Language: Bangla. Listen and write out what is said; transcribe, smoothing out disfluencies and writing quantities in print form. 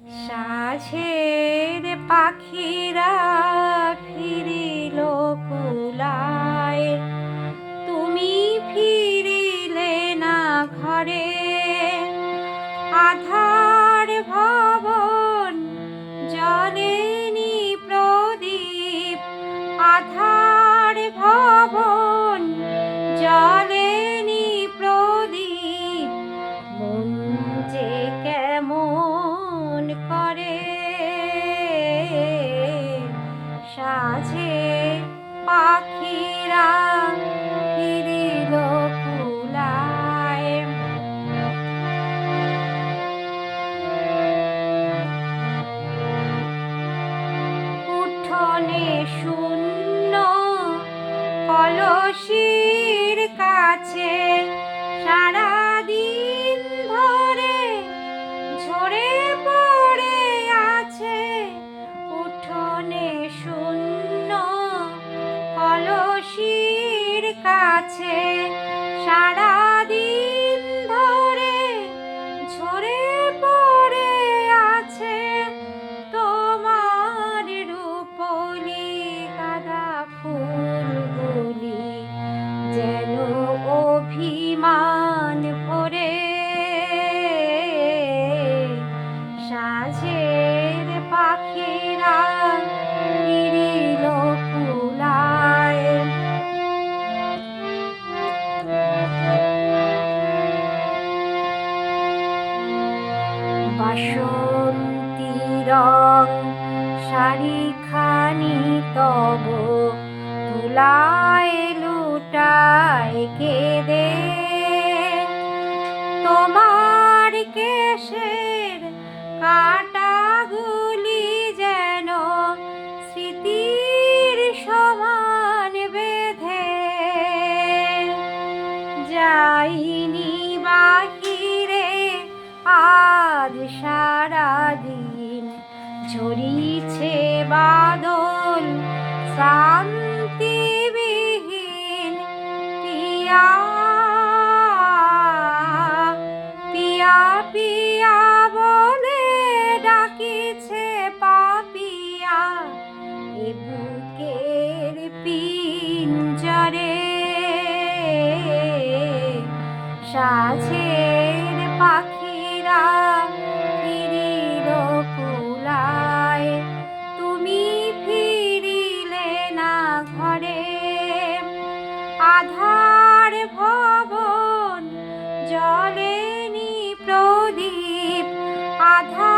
সাঝের পাখিরা ফিরিল কুলায়, তুমি ফিরিলে না ঘরে। আধার ভবন জ্বলেনি প্রদীপ, আধার ভবন জ্বলেনি প্রদীপ, মন যে কেমন করে। সাঝে পাখিরা ফিরিল কুলায়। উঠোনে শূন্য কলসির কাছে সারাদিন ধরে ঝরে পড়ে আছে। উঠোনে শূন্য কলসির কাছে সারাদিন ধরে ঝরে পড়ে আছে। তোমার রূপলি গাঁদা ফুলগুলি যেন অভিমান ভরে। সাঝের পাখিরা ফিরিল কুলায়। বাসন্তী রং শাড়িখানি তব তুলায় লুটায় কেঁদে। তোমার কেশের কাঁটাগুলি যেন স্মৃতির সমান বেঁধে। যাইনি বাহিরে আজ সারাদিন, ঝরিছে বাদল শান্তিবিহীন। পিয়া পিয়া পিয়া বলে ডাকিছে পাপিয়া এ বুকের পিঞ্জরে। সাঝের পাখিরা ফিরিল কুলায়, তুমি ফিরিলে না ঘরে। আধার ভবন জ্বলেনি প্রদীপ, আধার